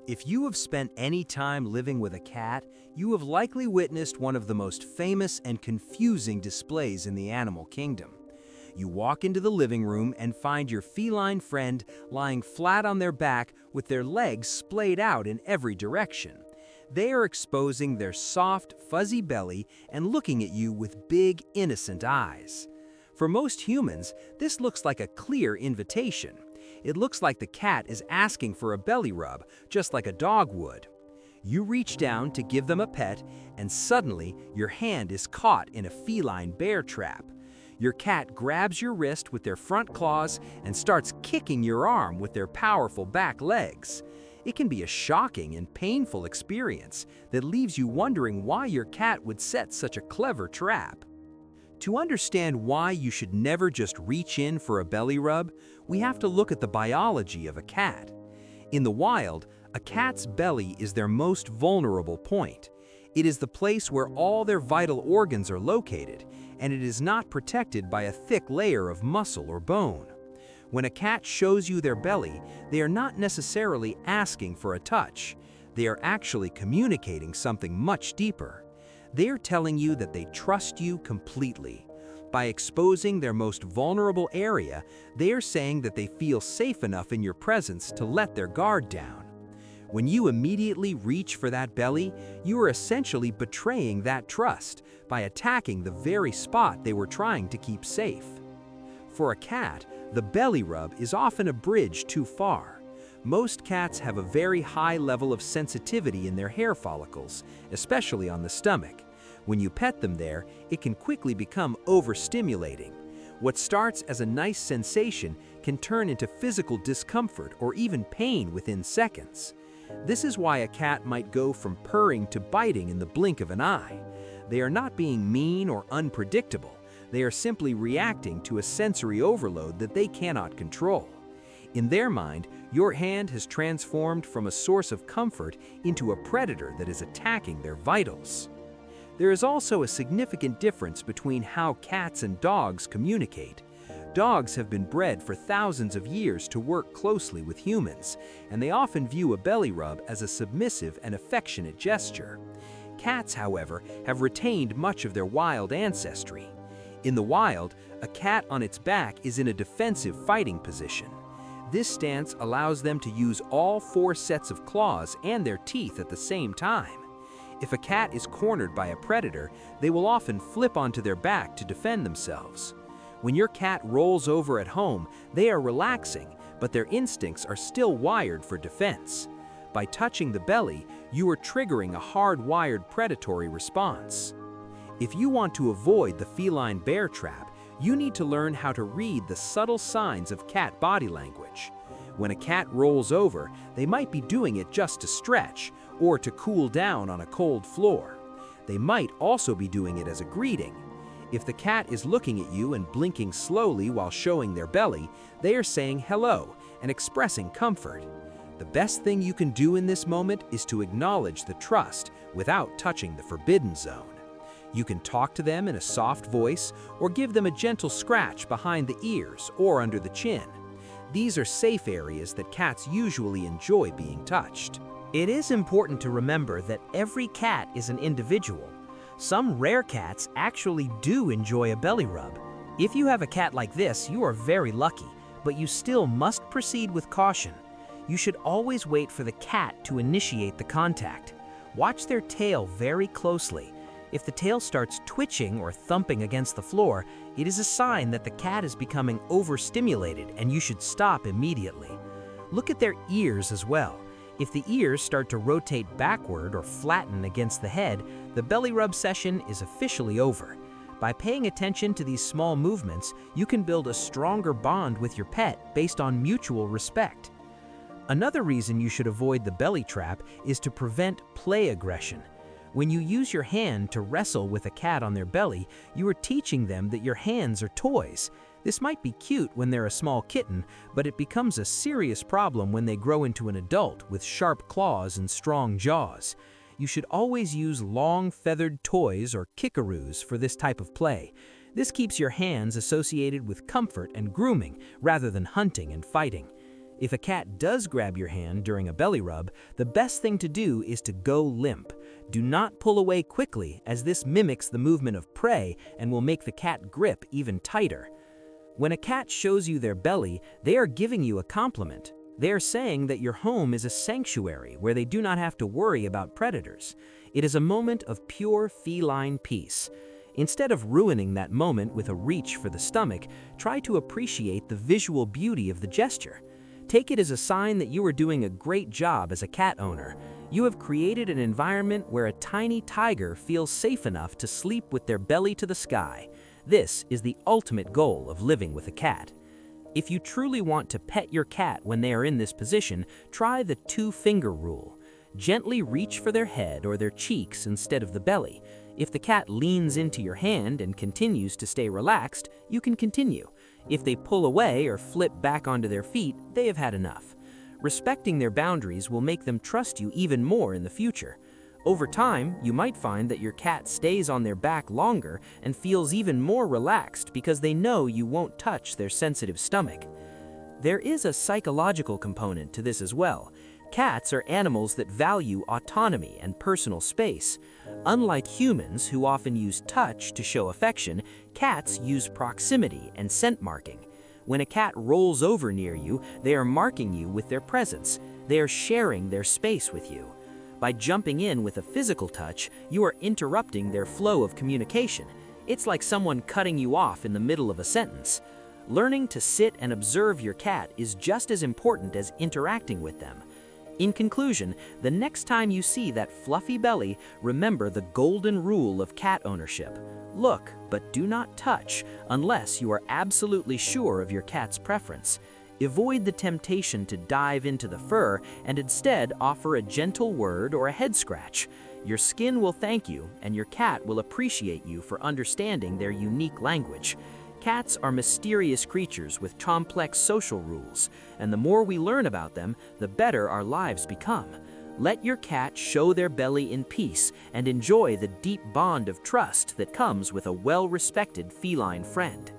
If you have spent any time living with a cat, you have likely witnessed one of the most famous and confusing displays in the animal kingdom. You walk into the living room and find your feline friend lying flat on their back with their legs splayed out in every direction. They are exposing their soft, fuzzy belly and looking at you with big, innocent eyes. For most humans, this looks like a clear invitation. It looks like the cat is asking for a belly rub, just like a dog would. You reach down to give them a pet, and suddenly your hand is caught in a feline bear trap. Your cat grabs your wrist with their front claws and starts kicking your arm with their powerful back legs. It can be a shocking and painful experience that leaves you wondering why your cat would set such a clever trap. To understand why you should never just reach in for a belly rub, we have to look at the biology of a cat. In the wild, a cat's belly is their most vulnerable point. It is the place where all their vital organs are located, and it is not protected by a thick layer of muscle or bone. When a cat shows you their belly, they are not necessarily asking for a touch. They are actually communicating something much deeper. They are telling you that they trust you completely. By exposing their most vulnerable area, they are saying that they feel safe enough in your presence to let their guard down. When you immediately reach for that belly, you are essentially betraying that trust by attacking the very spot they were trying to keep safe. For a cat, the belly rub is often a bridge too far. Most cats have a very high level of sensitivity in their hair follicles, especially on the stomach. When you pet them there, it can quickly become overstimulating. What starts as a nice sensation can turn into physical discomfort or even pain within seconds. This is why a cat might go from purring to biting in the blink of an eye. They are not being mean or unpredictable. They are simply reacting to a sensory overload that they cannot control. In their mind, your hand has transformed from a source of comfort into a predator that is attacking their vitals. There is also a significant difference between how cats and dogs communicate. Dogs have been bred for thousands of years to work closely with humans, and they often view a belly rub as a submissive and affectionate gesture. Cats, however, have retained much of their wild ancestry. In the wild, a cat on its back is in a defensive fighting position. This stance allows them to use all 4 sets of claws and their teeth at the same time. If a cat is cornered by a predator, they will often flip onto their back to defend themselves. When your cat rolls over at home, they are relaxing, but their instincts are still wired for defense. By touching the belly, you are triggering a hard-wired predatory response. If you want to avoid the feline bear trap, you need to learn how to read the subtle signs of cat body language. When a cat rolls over, they might be doing it just to stretch or to cool down on a cold floor. They might also be doing it as a greeting. If the cat is looking at you and blinking slowly while showing their belly, they are saying hello and expressing comfort. The best thing you can do in this moment is to acknowledge the trust without touching the forbidden zone. You can talk to them in a soft voice or give them a gentle scratch behind the ears or under the chin. These are safe areas that cats usually enjoy being touched. It is important to remember that every cat is an individual. Some rare cats actually do enjoy a belly rub. If you have a cat like this, you are very lucky, but you still must proceed with caution. You should always wait for the cat to initiate the contact. Watch their tail very closely. If the tail starts twitching or thumping against the floor, it is a sign that the cat is becoming overstimulated and you should stop immediately. Look at their ears as well. If the ears start to rotate backward or flatten against the head, the belly rub session is officially over. By paying attention to these small movements, you can build a stronger bond with your pet based on mutual respect. Another reason you should avoid the belly trap is to prevent play aggression. When you use your hand to wrestle with a cat on their belly, you are teaching them that your hands are toys. This might be cute when they're a small kitten, but it becomes a serious problem when they grow into an adult with sharp claws and strong jaws. You should always use long feathered toys or kickaroos for this type of play. This keeps your hands associated with comfort and grooming rather than hunting and fighting. If a cat does grab your hand during a belly rub, the best thing to do is to go limp. Do not pull away quickly, as this mimics the movement of prey and will make the cat grip even tighter. When a cat shows you their belly, they are giving you a compliment. They are saying that your home is a sanctuary where they do not have to worry about predators. It is a moment of pure feline peace. Instead of ruining that moment with a reach for the stomach, try to appreciate the visual beauty of the gesture. Take it as a sign that you are doing a great job as a cat owner. You have created an environment where a tiny tiger feels safe enough to sleep with their belly to the sky. This is the ultimate goal of living with a cat. If you truly want to pet your cat when they are in this position, try the two-finger rule. Gently reach for their head or their cheeks instead of the belly. If the cat leans into your hand and continues to stay relaxed, you can continue. If they pull away or flip back onto their feet, they have had enough. Respecting their boundaries will make them trust you even more in the future. Over time, you might find that your cat stays on their back longer and feels even more relaxed because they know you won't touch their sensitive stomach. There is a psychological component to this as well. Cats are animals that value autonomy and personal space. Unlike humans who often use touch to show affection, cats use proximity and scent marking. When a cat rolls over near you, they are marking you with their presence. They are sharing their space with you. By jumping in with a physical touch, you are interrupting their flow of communication. It's like someone cutting you off in the middle of a sentence. Learning to sit and observe your cat is just as important as interacting with them. In conclusion, the next time you see that fluffy belly, remember the golden rule of cat ownership. Look, but do not touch unless you are absolutely sure of your cat's preference. Avoid the temptation to dive into the fur and instead offer a gentle word or a head scratch. Your skin will thank you, and your cat will appreciate you for understanding their unique language. Cats are mysterious creatures with complex social rules, and the more we learn about them, the better our lives become. Let your cat show their belly in peace and enjoy the deep bond of trust that comes with a well-respected feline friend.